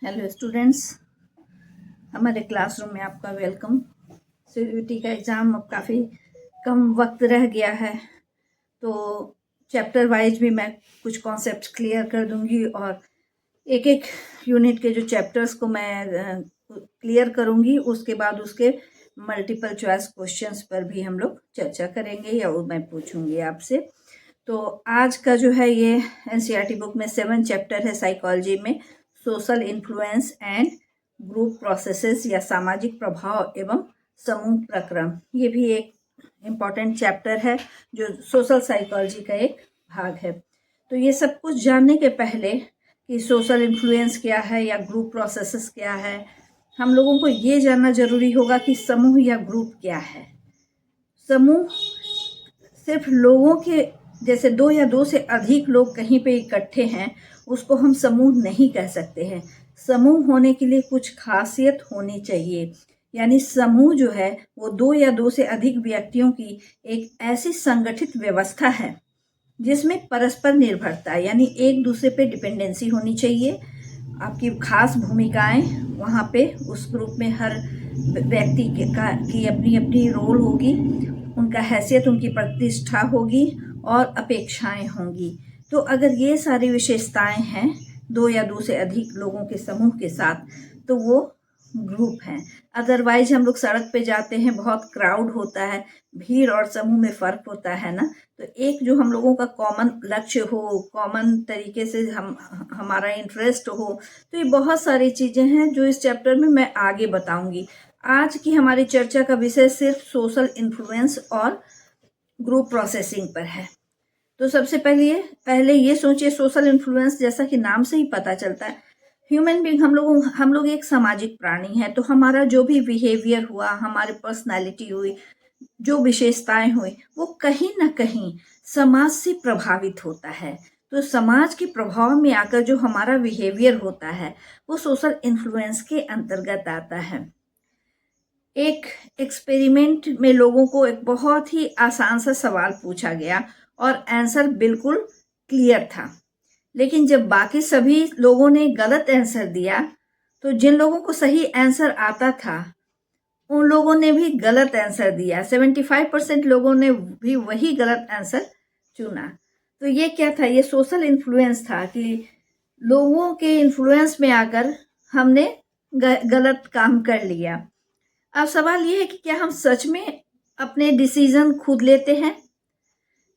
Hello students, हमारे classroom में आपका वेलकम। सीयूईटी का एग्ज़ाम अब काफ़ी कम वक्त रह गया है, तो चैप्टर वाइज भी मैं कुछ कॉन्सेप्ट्स क्लियर कर दूंगी और एक एक यूनिट के जो चैप्टर्स को मैं क्लियर करूंगी, उसके बाद उसके मल्टीपल चॉइस क्वेश्चंस पर भी हम लोग चर्चा करेंगे या वो मैं पूछूंगी आपसे। तो आज का जो है ये एनसीईआरटी बुक में 7 चैप्टर है साइकोलॉजी में, social influence and group processes या सामाजिक प्रभाव एवं समूह प्रक्रम। ये भी एक इम्पॉर्टेंट चैप्टर है जो सोशल साइकोलॉजी का एक भाग है। तो ये सब कुछ जानने के पहले कि सोशल इन्फ्लुएंस क्या है या ग्रुप प्रोसेसेस क्या है, हम लोगों को ये जानना जरूरी होगा कि समूह या ग्रुप क्या है। समूह सिर्फ लोगों के जैसे दो या दो से अधिक लोग कहीं पे इकट्ठे हैं, उसको हम समूह नहीं कह सकते हैं। समूह होने के लिए कुछ खासियत होनी चाहिए, यानी समूह जो है वो दो या दो से अधिक व्यक्तियों की एक ऐसी संगठित व्यवस्था है जिसमें परस्पर निर्भरता यानी एक दूसरे पे डिपेंडेंसी होनी चाहिए। आपकी खास भूमिकाएं वहाँ पे उस ग्रुप में हर व्यक्ति की अपनी अपनी रोल होगी, उनका हैसियत, उनकी प्रतिष्ठा होगी और अपेक्षाएं होंगी। तो अगर ये सारी विशेषताएं हैं दो या दो से अधिक लोगों के समूह के साथ, तो वो ग्रुप हैं। अदरवाइज हम लोग सड़क पे जाते हैं, बहुत क्राउड होता है, भीड़ और समूह में फ़र्क होता है ना। तो एक जो हम लोगों का कॉमन लक्ष्य हो, कॉमन तरीके से हमारा इंटरेस्ट हो, तो ये बहुत सारी चीज़ें हैं जो इस चैप्टर में मैं आगे बताऊंगी। आज की हमारी चर्चा का विषय सिर्फ सोशल इन्फ्लुएंस और ग्रुप प्रोसेसिंग पर है। तो सबसे पहले ये सोचिए, सोशल इन्फ्लुएंस जैसा कि नाम से ही पता चलता है, ह्यूमन बीइंग हम लोग एक सामाजिक प्राणी है। तो हमारा जो भी बिहेवियर हुआ, हमारी पर्सनालिटी हुई, जो विशेषताएं हुई, वो कहीं ना कहीं समाज से प्रभावित होता है। तो समाज के प्रभाव में आकर जो हमारा बिहेवियर होता है वो सोशल इन्फ्लुएंस के अंतर्गत आता है। एक एक्सपेरिमेंट में लोगों को एक बहुत ही आसान सा सवाल पूछा गया और आंसर बिल्कुल क्लियर था, लेकिन जब बाकी सभी लोगों ने गलत आंसर दिया तो जिन लोगों को सही आंसर आता था उन लोगों ने भी गलत आंसर दिया। 75% लोगों ने भी वही गलत आंसर चुना। तो ये क्या था? ये सोशल इन्फ्लुएंस था कि लोगों के इन्फ्लुएंस में आकर हमने गलत काम कर लिया। अब सवाल ये है कि क्या हम सच में अपने डिसीजन खुद लेते हैं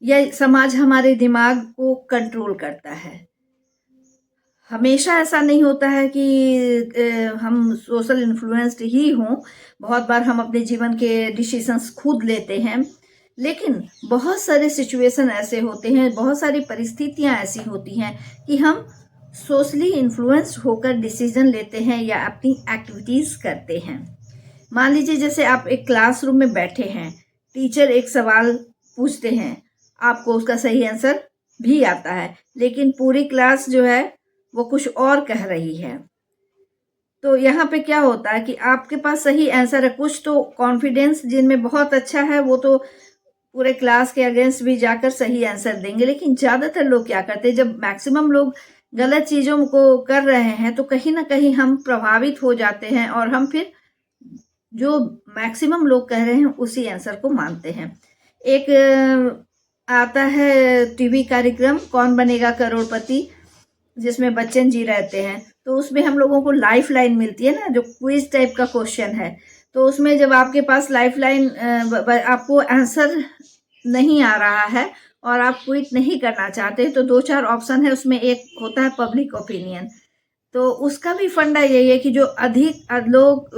या समाज हमारे दिमाग को कंट्रोल करता है? हमेशा ऐसा नहीं होता है कि हम सोशल इन्फ्लुएंस्ड ही हों। बहुत बार हम अपने जीवन के डिसीजंस खुद लेते हैं, लेकिन बहुत सारे सिचुएशन ऐसे होते हैं, बहुत सारी परिस्थितियां ऐसी होती हैं कि हम सोशली इन्फ्लुएंस्ड होकर डिसीजन लेते हैं या अपनी एक्टिविटीज करते हैं। मान लीजिए जैसे आप एक क्लासरूम में बैठे हैं, टीचर एक सवाल पूछते हैं, आपको उसका सही आंसर भी आता है, लेकिन पूरी क्लास जो है वो कुछ और कह रही है। तो यहाँ पे क्या होता है कि आपके पास सही आंसर है, कुछ तो कॉन्फिडेंस जिनमें बहुत अच्छा है वो तो पूरे क्लास के अगेंस्ट भी जाकर सही आंसर देंगे, लेकिन ज्यादातर लोग क्या करते हैं, जब मैक्सिमम लोग गलत चीजों को कर रहे हैं तो कहीं ना कहीं हम प्रभावित हो जाते हैं और हम फिर जो मैक्सिमम लोग कह रहे हैं उसी आंसर को मानते हैं। एक आता है टीवी कार्यक्रम कौन बनेगा करोड़पति, जिसमें बच्चन जी रहते हैं। तो उसमें हम लोगों को लाइफ लाइन मिलती है ना, जो क्विज टाइप का क्वेश्चन है। तो उसमें जब आपके पास लाइफ लाइन, आपको आंसर नहीं आ रहा है और आप क्विट नहीं करना चाहते, तो 2-4 ऑप्शन है, उसमें एक होता है पब्लिक ओपिनियन। तो उसका भी फंडा यही है कि जो अधिक लोग,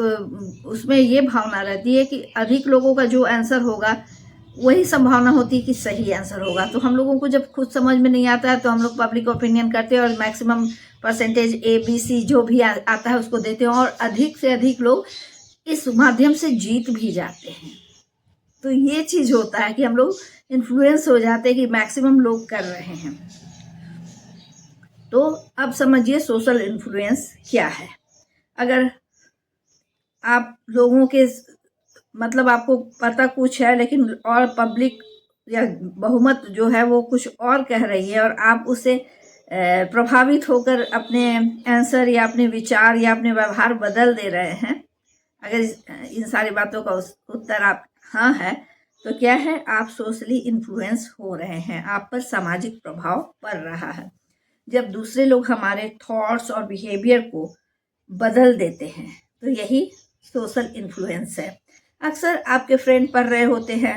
उसमें ये भावना रहती है कि अधिक लोगों का जो आंसर होगा वही संभावना होती है कि सही आंसर होगा। तो हम लोगों को जब खुद समझ में नहीं आता है तो हम लोग पब्लिक ओपिनियन करते हैं और मैक्सिमम परसेंटेज ABC जो भी आता है उसको देते हैं और अधिक से अधिक लोग इस माध्यम से जीत भी जाते हैं। तो ये चीज होता है कि हम लोग इन्फ्लुएंस हो जाते हैं कि मैक्सिमम लोग कर रहे हैं। तो अब समझिए सोशल इन्फ्लुएंस क्या है। अगर आप लोगों के मतलब आपको पता कुछ है लेकिन और पब्लिक या बहुमत जो है वो कुछ और कह रही है और आप उसे प्रभावित होकर अपने आंसर या अपने विचार या अपने व्यवहार बदल दे रहे हैं, अगर इन सारी बातों का उत्तर आप हाँ है, तो क्या है, आप सोशली इन्फ्लुएंस हो रहे हैं, आप पर सामाजिक प्रभाव पड़ रहा है। जब दूसरे लोग हमारे थॉट्स और बिहेवियर को बदल देते हैं तो यही सोशल इन्फ्लुएंस है। अक्सर आपके फ्रेंड पढ़ रहे होते हैं,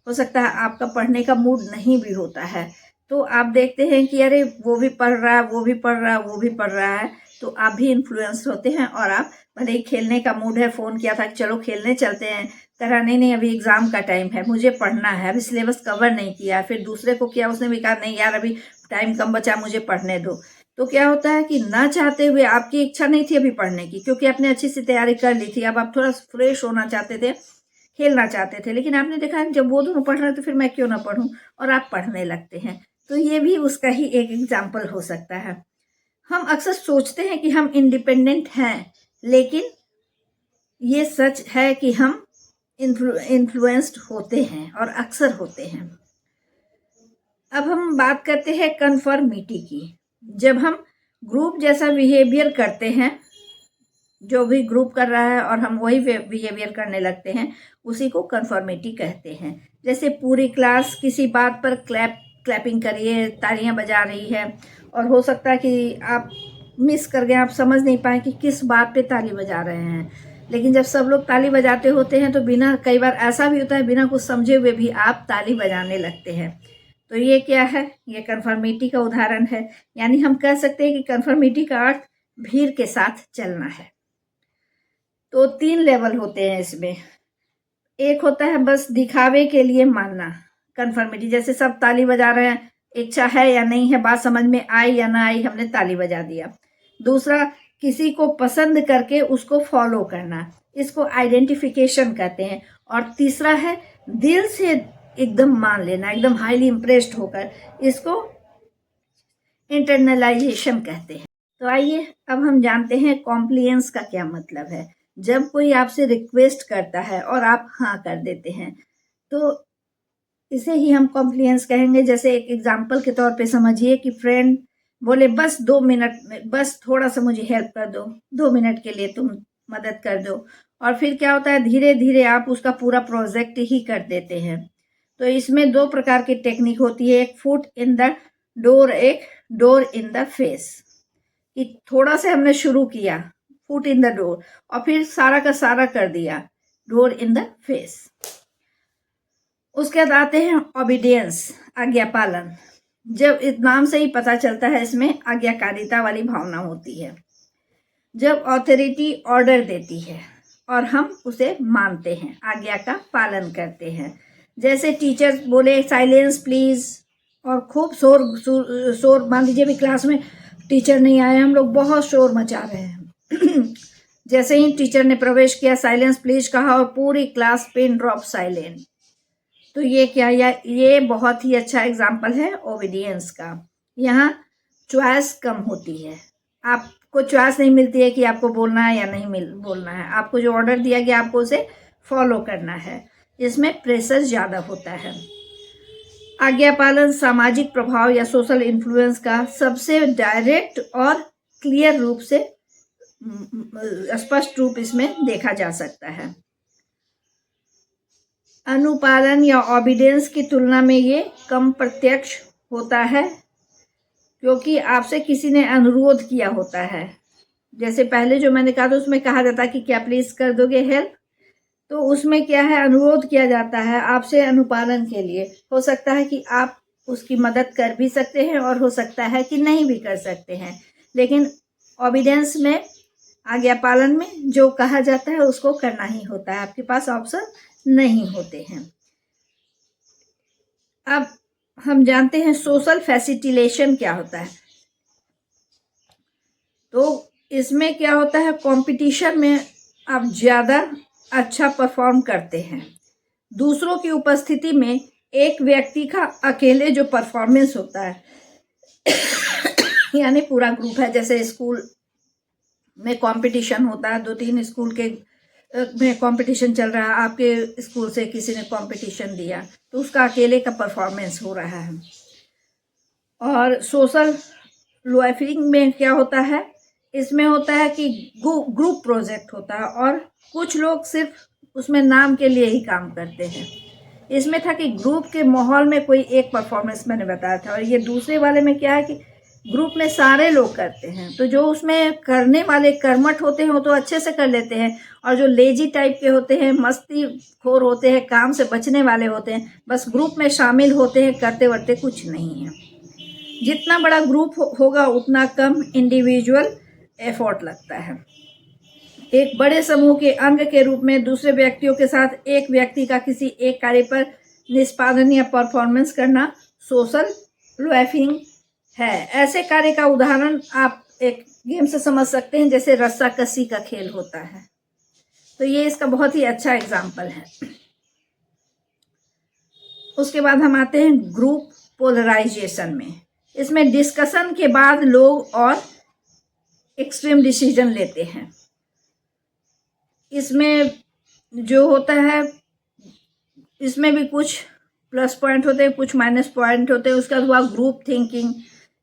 हो सकता है आपका पढ़ने का मूड नहीं भी होता है, तो आप देखते हैं कि अरे वो भी पढ़ रहा है, वो भी पढ़ रहा है, वो भी पढ़ रहा है, तो आप भी इन्फ्लुएंस होते हैं और आप भले ही खेलने का मूड है, फ़ोन किया था कि चलो खेलने चलते हैं, कहा नहीं अभी एग्ज़ाम का टाइम है, मुझे पढ़ना है, अभी सिलेबस कवर नहीं किया। फिर दूसरे को किया, उसने भी कहा नहीं यार अभी टाइम कम बचा, मुझे पढ़ने दो। तो क्या होता है कि ना चाहते हुए, आपकी इच्छा नहीं थी अभी पढ़ने की, क्योंकि आपने अच्छी सी तैयारी कर ली थी, अब आप थोड़ा फ्रेश होना चाहते थे, खेलना चाहते थे, लेकिन आपने देखा जब वो दोनों पढ़ रहे हैं तो फिर मैं क्यों ना पढ़ूं, और आप पढ़ने लगते हैं। तो ये भी उसका ही एक एग्जाम्पल हो सकता है। हम अक्सर सोचते हैं कि हम इंडिपेंडेंट हैं, लेकिन ये सच है कि हम इन्फ्लुएंस्ड होते हैं और अक्सर होते हैं। अब हम बात करते हैं कन्फर्मिटी की। जब हम ग्रुप जैसा बिहेवियर करते हैं, जो भी ग्रुप कर रहा है और हम वही बिहेवियर करने लगते हैं, उसी को कन्फर्मिटी कहते हैं। जैसे पूरी क्लास किसी बात पर क्लैपिंग करिए, तालियां बजा रही है, और हो सकता है कि आप मिस कर गए, आप समझ नहीं पाए कि किस बात पे ताली बजा रहे हैं, लेकिन जब सब लोग ताली बजाते होते हैं तो बिना, कई बार ऐसा भी होता है बिना कुछ समझे हुए भी आप ताली बजाने लगते हैं। तो ये क्या है, ये कन्फर्मिटी का उदाहरण है। यानी हम कह सकते हैं कि कन्फर्मिटी का अर्थ भीड़ के साथ चलना है। तो 3 लेवल होते हैं इसमें। एक होता है बस दिखावे के लिए मानना, कन्फर्मिटी, जैसे सब ताली बजा रहे हैं, इच्छा है या नहीं है, बात समझ में आई या ना आई, हमने ताली बजा दिया। दूसरा, किसी को पसंद करके उसको फॉलो करना, इसको आइडेंटिफिकेशन कहते हैं। और तीसरा है दिल से एकदम मान लेना, एकदम हाईली इम्प्रेस्ड होकर, इसको इंटरनलाइजेशन कहते हैं। तो आइए अब हम जानते हैं कॉम्प्लियंस का क्या मतलब है। जब कोई आपसे रिक्वेस्ट करता है और आप हाँ कर देते हैं, तो इसे ही हम कॉम्प्लियंस कहेंगे। जैसे एक एग्जाम्पल के तौर पे समझिए कि फ्रेंड बोले बस 2 मिनट में, बस थोड़ा सा मुझे हेल्प कर दो, 2 मिनट के लिए तुम मदद कर दो, और फिर क्या होता है धीरे धीरे आप उसका पूरा प्रोजेक्ट ही कर देते हैं। तो इसमें 2 प्रकार की टेक्निक होती है, एक फुट इन द डोर, एक डोर इन द फेस। कि थोड़ा से हमने शुरू किया, फुट इन द डोर, और फिर सारा का सारा कर दिया, डोर इन द फेस। उसके बाद आते हैं ओबीडियंस, आज्ञा पालन। जब इस नाम से ही पता चलता है, इसमें आज्ञाकारिता वाली भावना होती है। जब अथॉरिटी ऑर्डर देती है और हम उसे मानते हैं, आज्ञा का पालन करते हैं। जैसे टीचर बोले साइलेंस प्लीज, और खूब शोर मान लीजिए भी क्लास में टीचर नहीं आए, हम लोग बहुत शोर मचा रहे हैं जैसे ही टीचर ने प्रवेश किया, साइलेंस प्लीज कहा और पूरी क्लास पिन ड्रॉप साइलेंट। तो ये क्या, ये बहुत ही अच्छा एग्जाम्पल है ओबीडियंस का। यहाँ चॉइस कम होती है, आपको चॉइस नहीं मिलती है कि आपको बोलना है या नहीं बोलना है, आपको जो ऑर्डर दिया गया आपको उसे फॉलो करना है, इसमें प्रेशर ज़्यादा होता है। आज्ञा पालन सामाजिक प्रभाव या सोशल इन्फ्लुएंस का सबसे डायरेक्ट और क्लियर रूप से, स्पष्ट रूप इसमें देखा जा सकता है। अनुपालन या ऑबिडेंस की तुलना में ये कम प्रत्यक्ष होता है, क्योंकि आपसे किसी ने अनुरोध किया होता है। जैसे पहले जो मैंने कहा था उसमें कहा जाता है कि क्या प्लीज कर दोगे हेल्प, तो उसमें क्या है, अनुरोध किया जाता है आपसे अनुपालन के लिए। हो सकता है कि आप उसकी मदद कर भी सकते हैं और हो सकता है कि नहीं भी कर सकते हैं, लेकिन ऑबिडेंस में, आज्ञा पालन में जो कहा जाता है उसको करना ही होता है, आपके पास ऑप्शन नहीं होते हैं। अब हम जानते हैं सोशल फैसिलिटेशन क्या होता है। तो इसमें क्या होता है, कंपटीशन में आप ज़्यादा अच्छा परफॉर्म करते हैं। दूसरों की उपस्थिति में एक व्यक्ति का अकेले जो परफॉर्मेंस होता है यानी पूरा ग्रुप है, जैसे स्कूल में कंपटीशन होता है, 2-3 स्कूल के में कंपटीशन चल रहा है, आपके स्कूल से किसी ने कंपटीशन दिया तो उसका अकेले का परफॉर्मेंस हो रहा है। और सोशल लॉयफिंग में क्या होता है, इसमें होता है कि ग्रुप प्रोजेक्ट होता है और कुछ लोग सिर्फ उसमें नाम के लिए ही काम करते हैं। इसमें था कि ग्रुप के माहौल में कोई एक परफॉर्मेंस मैंने बताया था, और ये दूसरे वाले में क्या है कि ग्रुप में सारे लोग करते हैं, तो जो उसमें करने वाले कर्मठ होते हैं वो तो अच्छे से कर लेते हैं, और जो लेजी टाइप के होते हैं, मस्ती खोर होते हैं, काम से बचने वाले होते हैं, बस ग्रुप में शामिल होते हैं, करते वर्ते कुछ नहीं है। जितना बड़ा ग्रुप होगा उतना कम इंडिविजुअल एफर्ट लगता है। एक बड़े समूह के अंग के रूप में दूसरे व्यक्तियों के साथ एक व्यक्ति का किसी एक कार्य पर निष्पादन या परफॉर्मेंस करना सोशल लॉयफिंग है। ऐसे कार्य का उदाहरण आप एक गेम से समझ सकते हैं, जैसे रस्साकसी का खेल होता है, तो ये इसका बहुत ही अच्छा एग्जाम्पल है। उसके बाद हम आते हैं ग्रुप पोलराइजेशन में। इसमें डिस्कशन के बाद लोग और एक्सट्रीम डिसीजन लेते हैं। इसमें जो होता है, इसमें भी कुछ प्लस पॉइंट होते हैं, कुछ माइनस पॉइंट होते हैं। उसके बाद हुआ ग्रुप थिंकिंग।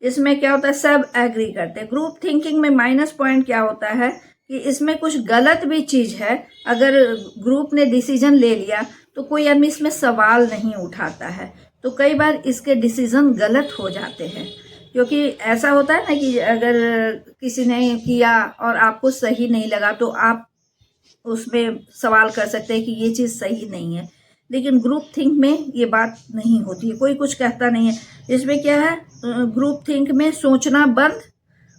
इसमें क्या होता है, सब एग्री करते हैं। ग्रुप थिंकिंग में माइनस पॉइंट क्या होता है कि इसमें कुछ गलत भी चीज़ है। अगर ग्रुप ने डिसीजन ले लिया तो कोई आदमी इसमें सवाल नहीं उठाता है, तो कई बार इसके डिसीजन गलत हो जाते हैं। क्योंकि ऐसा होता है ना कि अगर किसी ने किया और आपको सही नहीं लगा तो आप उसमें सवाल कर सकते हैं कि ये चीज़ सही नहीं है, लेकिन ग्रुप थिंक में ये बात नहीं होती है, कोई कुछ कहता नहीं है। इसमें क्या है, ग्रुप थिंक में सोचना बंद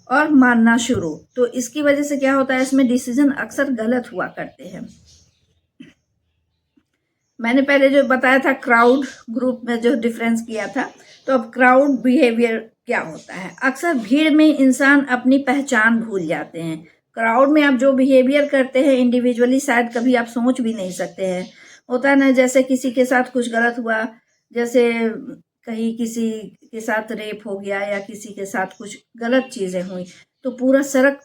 और मानना शुरू, तो इसकी वजह से क्या होता है, इसमें डिसीजन अक्सर गलत हुआ करते हैं। मैंने पहले जो बताया था क्राउड ग्रुप में जो डिफरेंस किया था, तो अब क्राउड बिहेवियर क्या होता है। अक्सर भीड़ में इंसान अपनी पहचान भूल जाते हैं। क्राउड में आप जो बिहेवियर करते हैं इंडिविजुअली शायद कभी आप सोच भी नहीं सकते हैं। होता है ना, जैसे किसी के साथ कुछ गलत हुआ, जैसे कहीं किसी के साथ रेप हो गया या किसी के साथ कुछ गलत चीज़ें हुई, तो पूरा सड़क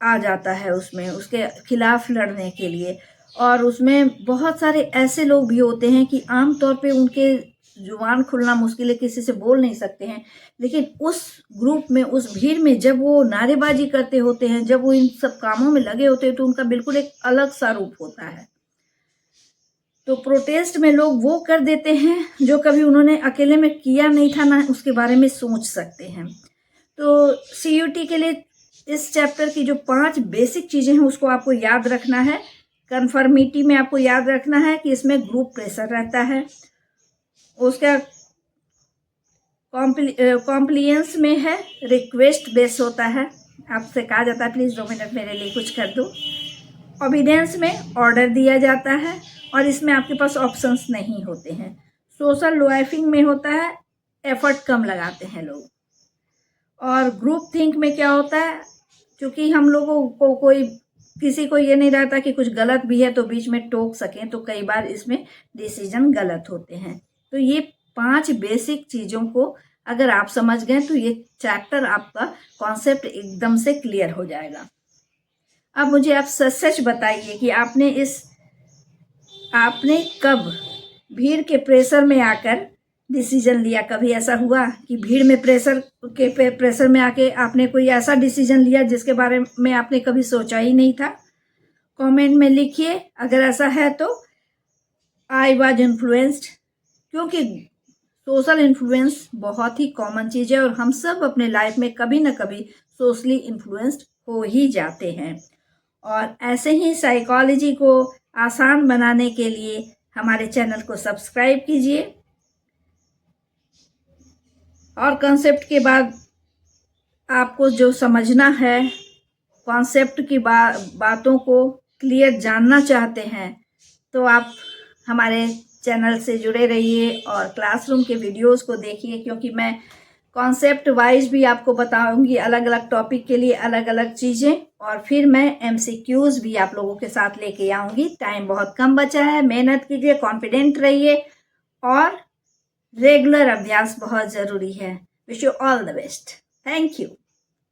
आ जाता है उसमें उसके खिलाफ लड़ने के लिए। और उसमें बहुत सारे ऐसे लोग भी होते हैं कि आम तौर पे उनके जुबान खुलना मुश्किल है, किसी से बोल नहीं सकते हैं, लेकिन उस ग्रुप में, उस भीड़ में जब वो नारेबाजी करते होते हैं, जब वो इन सब कामों में लगे होते हैं, तो उनका बिल्कुल एक अलग सा रूप होता है। तो प्रोटेस्ट में लोग वो कर देते हैं जो कभी उन्होंने अकेले में किया नहीं था, ना उसके बारे में सोच सकते हैं। तो CUT के लिए इस चैप्टर की जो 5 बेसिक चीज़ें हैं उसको आपको याद रखना है। कन्फर्मिटी में आपको याद रखना है कि इसमें ग्रुप प्रेशर रहता है। उसका कॉम्प्लियंस में है रिक्वेस्ट बेस होता है, आपसे कहा जाता है प्लीज़ 2 मिनट मेरे लिए कुछ कर दो। ओबीडियंस में ऑर्डर दिया जाता है और इसमें आपके पास ऑप्शंस नहीं होते हैं। सोशल लॉयफिंग में होता है एफर्ट कम लगाते हैं लोग। और ग्रुप थिंक में क्या होता है, क्योंकि हम लोगों को कोई किसी को ये नहीं रहता कि कुछ गलत भी है तो बीच में टोक सकें, तो कई बार इसमें डिसीजन गलत होते हैं। तो ये 5 बेसिक चीज़ों को अगर आप समझ गए तो ये चैप्टर आपका कॉन्सेप्ट एकदम से क्लियर हो जाएगा। अब मुझे आप सच सच बताइए कि आपने कब भीड़ के प्रेशर में आकर डिसीजन लिया। कभी ऐसा हुआ कि भीड़ में प्रेशर में आके आपने कोई ऐसा डिसीजन लिया जिसके बारे में आपने कभी सोचा ही नहीं था? कमेंट में लिखिए अगर ऐसा है तो। आई वॉज इन्फ्लुएंस्ड, क्योंकि सोशल इन्फ्लुएंस बहुत ही कॉमन चीज़ है और हम सब अपने लाइफ में कभी ना कभी सोशली इन्फ्लुएंस्ड हो ही जाते हैं। और ऐसे ही साइकोलॉजी को आसान बनाने के लिए हमारे चैनल को सब्सक्राइब कीजिए। और कॉन्सेप्ट के बाद आपको जो समझना है, कॉन्सेप्ट की बातों को क्लियर जानना चाहते हैं, तो आप हमारे चैनल से जुड़े रहिए और क्लासरूम के वीडियोस को देखिए, क्योंकि मैं कॉन्सेप्ट वाइज भी आपको बताऊंगी, अलग अलग टॉपिक के लिए अलग अलग चीज़ें, और फिर मैं MCQs भी आप लोगों के साथ लेके आऊँगी। टाइम बहुत कम बचा है, मेहनत कीजिए, कॉन्फिडेंट रहिए और रेगुलर अभ्यास बहुत ज़रूरी है। Wish you all the best. Thank you.